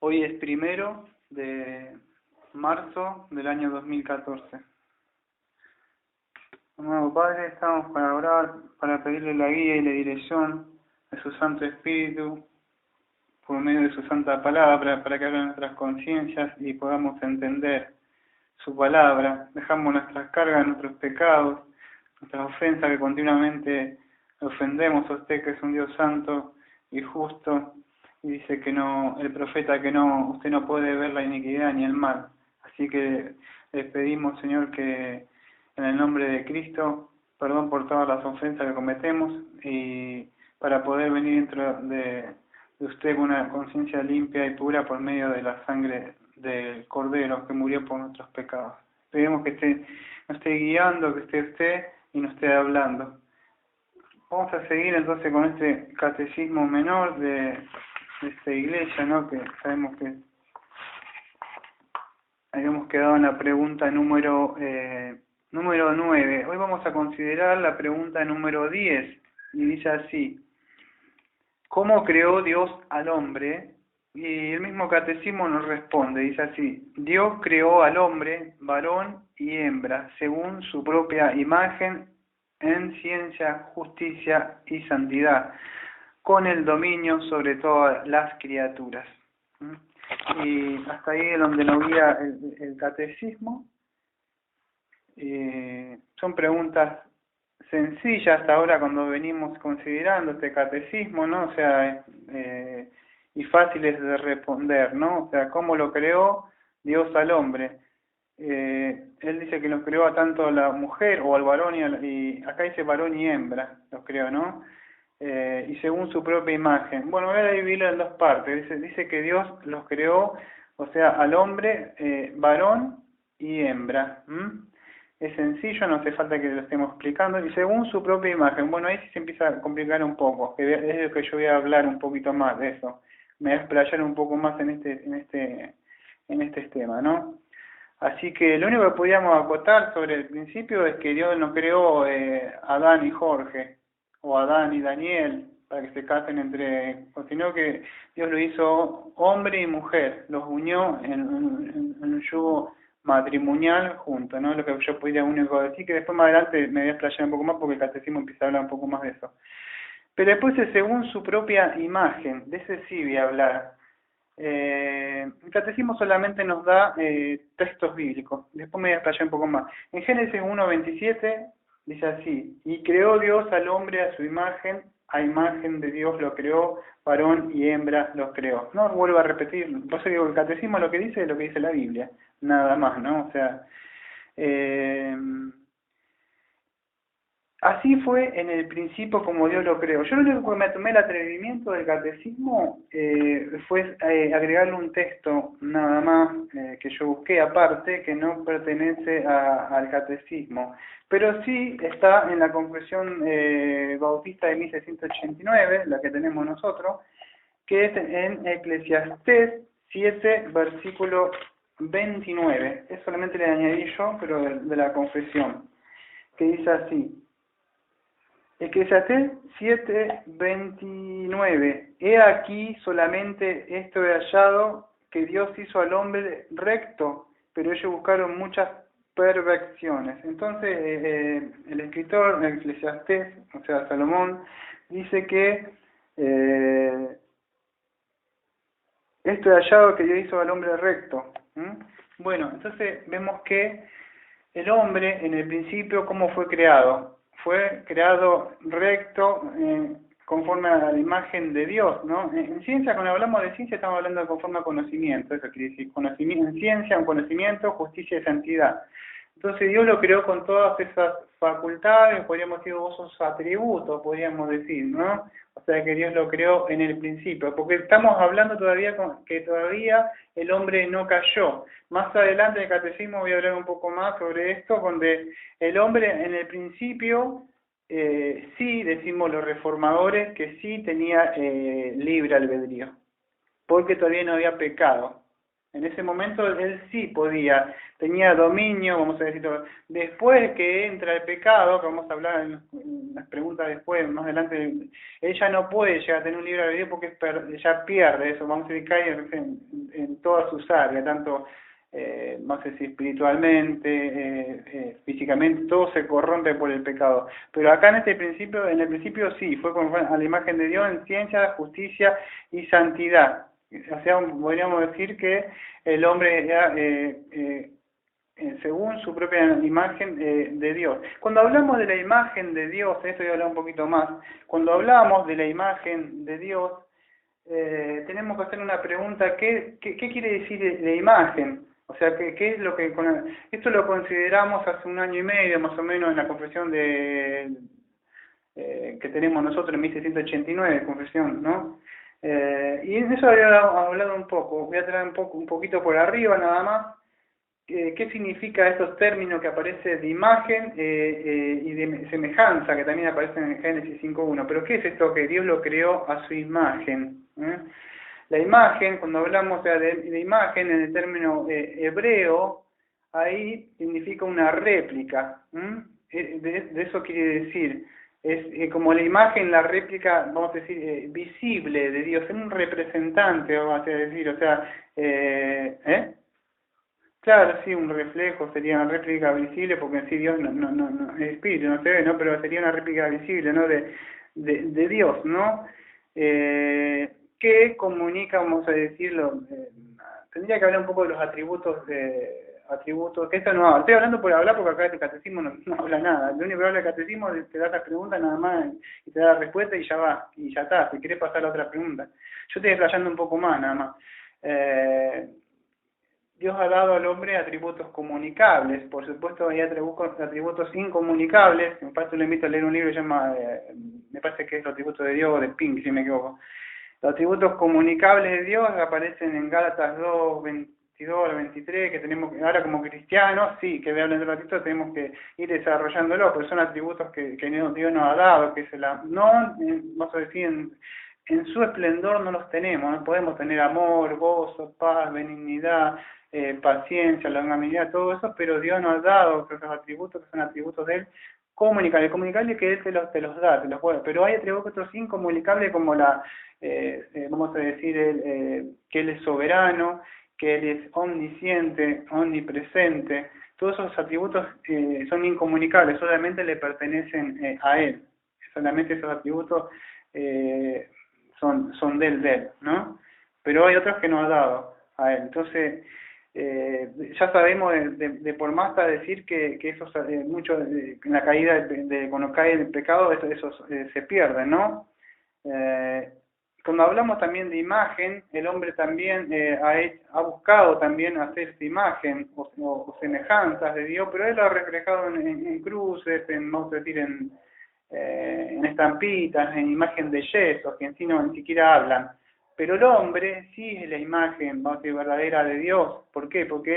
Hoy es 1 de marzo del año 2014. Amado Padre, estamos para orar, para pedirle la guía y la dirección de su Santo Espíritu por medio de su Santa Palabra, para que abra nuestras conciencias y podamos entender su palabra. Dejamos nuestras cargas, nuestros pecados, nuestras ofensas que continuamente ofendemos a usted, que es un Dios santo y justo, y dice que no, el profeta, que no, usted no puede ver la iniquidad ni el mal. Así que les pedimos, Señor, que en el nombre de Cristo, perdón por todas las ofensas que cometemos, y para poder venir dentro de usted con una conciencia limpia y pura por medio de la sangre del Cordero que murió por nuestros pecados. Pedimos que nos esté guiando, que esté usted y nos esté hablando. Vamos a seguir entonces con este catecismo menor de esta iglesia, ¿no? Que sabemos que habíamos quedado en la pregunta número 9. Hoy vamos a considerar la pregunta número 10 y dice así: ¿cómo creó Dios al hombre? Y el mismo catecismo nos responde, dice así: Dios creó al hombre, varón y hembra, según su propia imagen, en ciencia, justicia y santidad, con el dominio sobre todas las criaturas. Y hasta ahí es donde nos guía el catecismo. Son preguntas sencillas hasta ahora cuando venimos considerando este catecismo, ¿no? O sea, y fáciles de responder, ¿no? O sea, ¿cómo lo creó Dios al hombre? Él dice que los creó a tanto a la mujer o al varón, y acá dice varón y hembra, los creó, ¿no? Y según su propia imagen. Bueno, voy a dividirlo en dos partes. Dice que Dios los creó, o sea, al hombre, varón y hembra. Es sencillo, no hace falta que lo estemos explicando. Y según su propia imagen. Bueno, ahí sí se empieza a complicar un poco, que es lo que yo voy a hablar un poquito más de eso. Me voy a explayar un poco más en este tema, ¿no? Así que lo único que podíamos acotar sobre el principio es que Dios no creó Adán y Jorge, o Adán y Daniel, para que se casen sino que Dios lo hizo hombre y mujer, los unió en un yugo matrimonial juntos, ¿no? Lo que yo podría único decir, que después más adelante me voy a explayar un poco más porque el catecismo empieza a hablar un poco más de eso. Pero después es según su propia imagen, de ese sí voy a hablar. El catecismo solamente nos da textos bíblicos, después me voy a explayar un poco más. En Génesis 1:27 dice así: y creó Dios al hombre a su imagen, a imagen de Dios lo creó, varón y hembra los creó. No vuelvo a repetir, por eso digo, el catecismo lo que dice es lo que dice la Biblia, nada más, ¿no? O sea, así fue en el principio como Dios lo creó. Yo lo único que me tomé el atrevimiento del catecismo fue agregarle un texto nada más que yo busqué aparte, que no pertenece al catecismo, pero sí está en la Confesión Bautista de 1689, la que tenemos nosotros, que es en Eclesiastés 7, versículo 29. Es solamente le añadí yo, pero de la confesión, que dice así: Eclesiastés 7:29. He aquí solamente esto he hallado, que Dios hizo al hombre recto, pero ellos buscaron muchas perversiones. Entonces, el escritor, Eclesiastés, o sea, Salomón, dice que esto he hallado, que Dios hizo al hombre recto. Bueno, entonces vemos que el hombre en el principio, ¿cómo fue creado? Fue creado recto, conforme a la imagen de Dios, ¿no? En ciencia, cuando hablamos de ciencia, estamos hablando de conforme a conocimiento. Eso quiere decir conocimiento, en ciencia, un conocimiento, justicia y santidad. Entonces Dios lo creó con todas esas facultades, podríamos decir, esos atributos, podríamos decir, ¿no? O sea que Dios lo creó en el principio, porque estamos hablando todavía que todavía el hombre no cayó. Más adelante en el catecismo voy a hablar un poco más sobre esto, donde el hombre en el principio, sí, decimos los reformadores, que sí tenía libre albedrío, porque todavía no había pecado. En ese momento él sí podía, tenía dominio, vamos a decir. Después que entra el pecado, que vamos a hablar en las preguntas después, más adelante, ella no puede llegar a tener un libre albedrío porque ya pierde eso, vamos a decir, cae en todas sus áreas, tanto, vamos a decir, espiritualmente, físicamente, todo se corrompe por el pecado. Pero acá en el principio sí, fue a la imagen de Dios en ciencia, justicia y santidad. O sea, podríamos decir que el hombre era según su propia imagen de Dios. Cuando hablamos de la imagen de Dios, esto voy a hablar un poquito más, cuando hablamos de la imagen de Dios, tenemos que hacer una pregunta: ¿qué quiere decir la imagen? O sea, ¿qué es lo que... Esto lo consideramos hace un año y medio, más o menos, en la confesión que tenemos nosotros en 1689, confesión, ¿no? Y en eso había hablado un poco, voy a traer un poquito por arriba nada más, qué significa estos términos que aparecen de imagen y de semejanza, que también aparecen en Génesis 5.1. Pero ¿qué es esto que Dios lo creó a su imagen? La imagen, cuando hablamos de imagen en el término hebreo, ahí significa una réplica. De eso quiere decir, es como la imagen, la réplica, vamos a decir, visible de Dios, es un representante, vamos a decir, o sea, claro, sí, un reflejo, sería una réplica visible, porque en sí Dios no es espíritu, no se ve, ¿no? Pero sería una réplica visible, ¿no? De Dios, ¿no? Que comunica, vamos a decirlo, tendría que hablar un poco de los atributos, que esto no habla. Estoy hablando por hablar porque acá el catecismo no habla nada. Lo único que habla el catecismo es te da la pregunta nada más y te da la respuesta y ya va, y ya está, si querés pasar a la otra pregunta. Yo estoy explayando un poco más nada más. Dios ha dado al hombre atributos comunicables, por supuesto hay atributos incomunicables. En parte le invito a leer un libro que se llama, me parece que es Los atributos de Dios, de Pink, si me equivoco. Los atributos comunicables de Dios aparecen en Gálatas 2, 22 al 23, que tenemos ahora como cristianos, sí, que voy a hablar un ratito, tenemos que ir desarrollándolo, porque son atributos que Dios nos ha dado, que vamos a decir, en su esplendor no los tenemos, no podemos tener amor, gozo, paz, benignidad, paciencia, longanimidad, todo eso, pero Dios nos ha dado esos atributos que son atributos de Él, comunicables. Comunicables que Él te los da, te los puede, pero hay atributos incomunicables como vamos a decir, que Él es soberano, que Él es omnisciente, omnipresente. Todos esos atributos son incomunicables, solamente le pertenecen a Él. Solamente esos atributos son de Él, ¿no? Pero hay otros que nos ha dado a Él. Entonces, ya sabemos de por más a decir que esos muchos en la caída cuando cae el pecado esos se pierden, ¿no? Cuando hablamos también de imagen, el hombre también ha buscado también hacer esta imagen o semejanzas de Dios, pero él lo ha reflejado en cruces, vamos a decir, en estampitas, en imagen de yesos, que en sí ni siquiera hablan. Pero el hombre sí es la imagen, vamos a decir, verdadera de Dios. ¿Por qué? Porque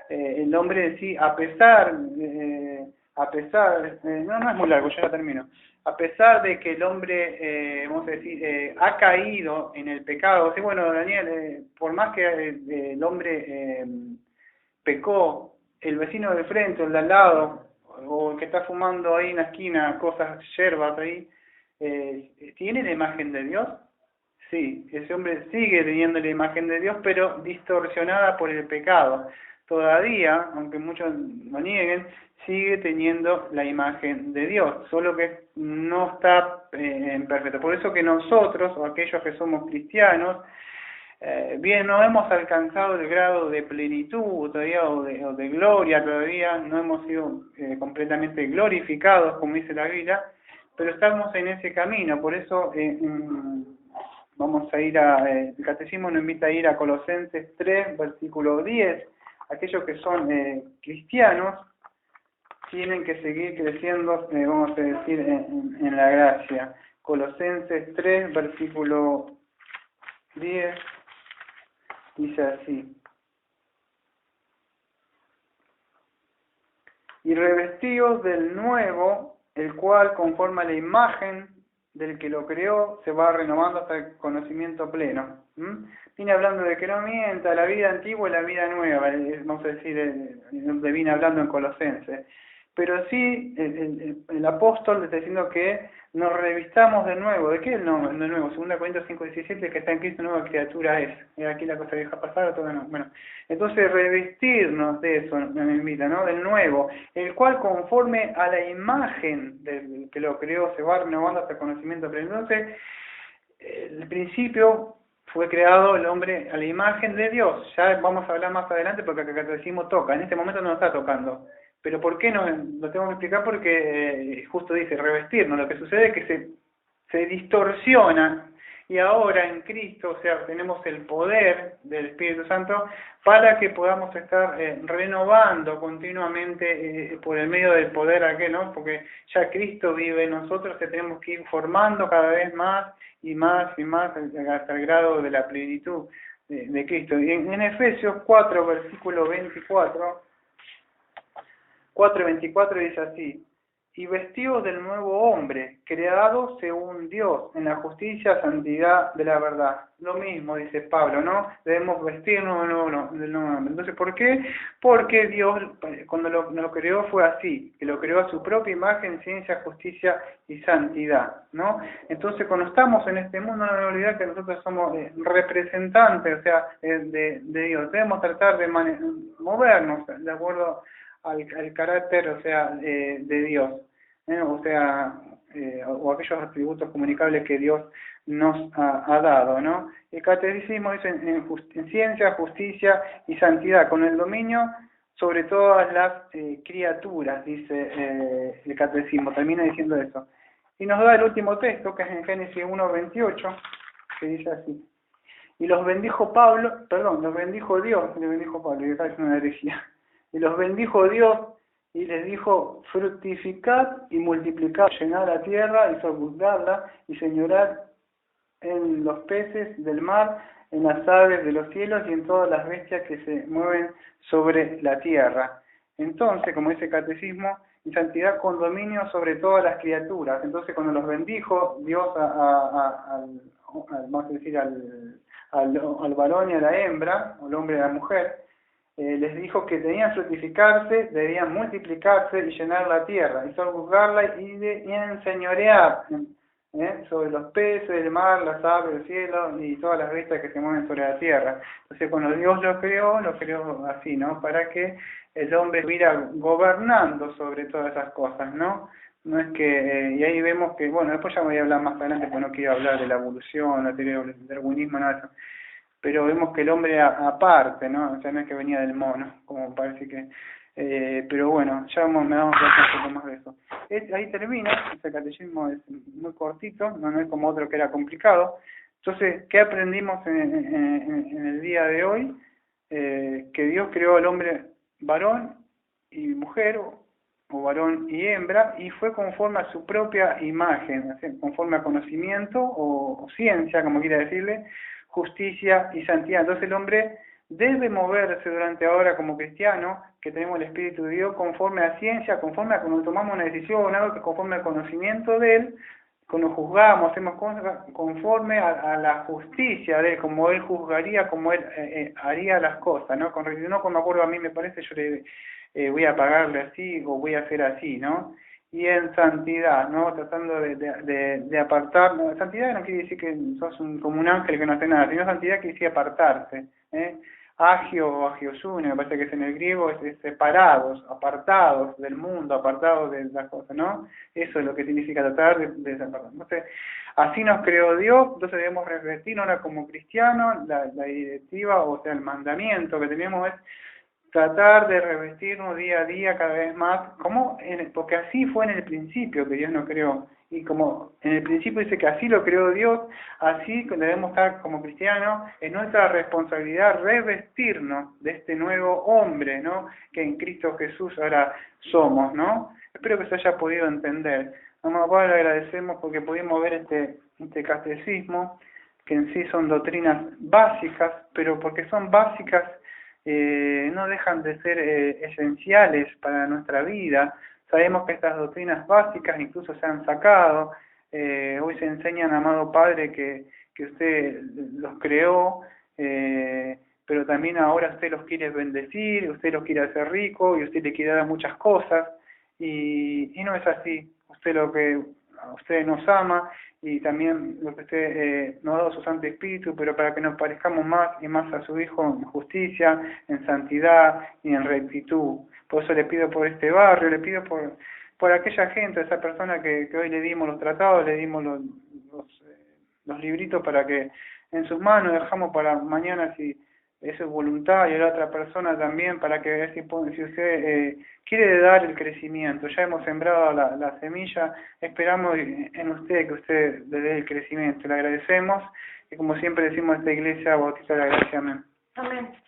el hombre sí, a pesar, no es muy largo, ya termino. A pesar de que el hombre, vamos a decir, ha caído en el pecado, sí, bueno, Daniel, por más que el hombre pecó, el vecino de frente, el de al lado, o el que está fumando ahí en la esquina, cosas, hierbas ahí, ¿tiene la imagen de Dios? Sí, ese hombre sigue teniendo la imagen de Dios, pero distorsionada por el pecado. Todavía, aunque muchos lo nieguen, sigue teniendo la imagen de Dios, solo que no está en perfecto. Por eso que nosotros, o aquellos que somos cristianos, bien, no hemos alcanzado el grado de plenitud todavía o de gloria todavía, no hemos sido completamente glorificados, como dice la Biblia, pero estamos en ese camino. Por eso vamos a ir el catecismo nos invita a ir a Colosenses 3, versículo 10. Aquellos que son cristianos tienen que seguir creciendo, vamos a decir, en la gracia. Colosenses 3, versículo 10, dice así: y revestidos del nuevo, el cual conforma la imagen del que lo creó se va renovando hasta el conocimiento pleno. Viene hablando de que no mienta, la vida antigua y la vida nueva, vamos a decir, donde viene hablando en Colosenses. Pero sí, el apóstol le está diciendo que nos revistamos de nuevo. ¿De qué es de nuevo? 2 Corintios 5:17, que está en Cristo, nueva criatura es. Aquí la cosa vieja pasada, todo no. Bueno, entonces revestirnos de eso, me invita, ¿no? Del nuevo, el cual conforme a la imagen del que lo creó se va renovando hasta el conocimiento pleno. Entonces, el principio fue creado el hombre a la imagen de Dios. Ya vamos a hablar más adelante porque el catecismo toca. En este momento no nos está tocando. Pero ¿por qué no? Lo tengo que explicar porque justo dice revestirnos. Lo que sucede es que se distorsiona y ahora en Cristo, o sea, tenemos el poder del Espíritu Santo para que podamos estar renovando continuamente por el medio del poder aquel, ¿no? Porque ya Cristo vive en nosotros, que tenemos que ir formando cada vez más y más y más hasta el grado de la plenitud de Cristo. Y en Efesios 4, versículo 4:24 dice así: y vestidos del nuevo hombre, creado según Dios, en la justicia, santidad de la verdad. Lo mismo dice Pablo, ¿no? Debemos vestirnos del nuevo hombre. Entonces, ¿por qué? Porque Dios, cuando lo creó, fue así, que lo creó a su propia imagen, ciencia, justicia y santidad, ¿no? Entonces, cuando estamos en este mundo, no nos olvidar que nosotros somos representantes, o sea, de Dios. Debemos tratar de movernos de acuerdo al carácter, o sea, de Dios, o sea, o aquellos atributos comunicables que Dios nos ha dado, ¿no? El catecismo dice en ciencia, justicia y santidad, con el dominio sobre todas las criaturas, dice el catecismo, termina diciendo eso. Y nos da el último texto, que es en Génesis 1:28, que dice así: y los bendijo los bendijo Dios, y bendijo Pablo, y acá es una herejía. Y los bendijo Dios y les dijo: fructificad y multiplicad, llenad la tierra y sojuzgadla, y señorad en los peces del mar, en las aves de los cielos y en todas las bestias que se mueven sobre la tierra. Entonces, como dice el catecismo, y santidad con dominio sobre todas las criaturas. Entonces, cuando los bendijo Dios vamos a decir, al varón y a la hembra, al hombre y a la mujer, les dijo que debían fructificarse, debían multiplicarse y llenar la tierra, y sojuzgarla y enseñorear sobre los peces del mar, las aves del cielo y todas las bestias que se mueven sobre la tierra. Entonces, cuando Dios lo creó así, ¿no? Para que el hombre estuviera gobernando sobre todas esas cosas, ¿no? No es que, y ahí vemos que, bueno, después ya voy a hablar más adelante, porque no quiero hablar de la evolución, la teoría del darwinismo, nada de eso. Pero vemos que el hombre aparte, ¿no? O sea, no es que venía del mono, como parece que... pero bueno, ya me vamos a hablar un poco más de eso. Ahí termina, este catecismo es muy cortito, no es como otro que era complicado. Entonces, ¿qué aprendimos en el día de hoy? Que Dios creó al hombre varón y mujer, o varón y hembra, y fue conforme a su propia imagen, conforme a conocimiento o ciencia, como quiera decirle, justicia y santidad. Entonces el hombre debe moverse durante ahora como cristiano, que tenemos el Espíritu de Dios, conforme a ciencia, conforme a cuando tomamos una decisión, algo que conforme al conocimiento de Él, cuando juzgamos, hacemos cosas conforme a la justicia de Él, como Él juzgaría, como Él haría las cosas, ¿no? No como acuerdo a mí me parece, yo le voy a pagarle así o voy a hacer así, ¿no? Y en santidad, ¿no? Tratando de apartar. No, santidad no quiere decir que sos como un ángel que no hace nada, sino santidad quiere decir apartarse. Agio o agiosune, me parece que es en el griego, es separados, apartados del mundo, apartados de las cosas, ¿no? Eso es lo que significa tratar de separar. Entonces, así nos creó Dios, entonces debemos revestirnos ahora como cristianos, la directiva, o sea, el mandamiento que tenemos es tratar de revestirnos día a día cada vez más, porque así fue en el principio que Dios nos creó, y como en el principio dice que así lo creó Dios, así debemos estar como cristianos, es nuestra responsabilidad revestirnos de este nuevo hombre, ¿no? Que en Cristo Jesús ahora somos, ¿no? Espero que se haya podido entender. Vamos a le agradecemos porque pudimos ver este catecismo, que en sí son doctrinas básicas, pero porque son básicas, no dejan de ser esenciales para nuestra vida. Sabemos que estas doctrinas básicas incluso se han sacado Hoy se enseñan, amado Padre, que usted los creó, pero también ahora usted los quiere bendecir, usted los quiere hacer ricos y usted le quiere dar muchas cosas, y no es así. Usted nos ama y también lo que usted nos ha dado su Santo Espíritu, pero para que nos parezcamos más y más a su Hijo en justicia, en santidad y en rectitud. Por eso le pido por este barrio, le pido por aquella gente, esa persona que hoy le dimos los tratados, le dimos los libritos para que en sus manos dejamos para mañana si eso es voluntad, y a la otra persona también para que ver si usted quiere dar el crecimiento. Ya hemos sembrado la semilla, esperamos en usted que usted le dé el crecimiento. Le agradecemos y como siempre decimos a esta iglesia, bautista de la gracia. Amén. Amén.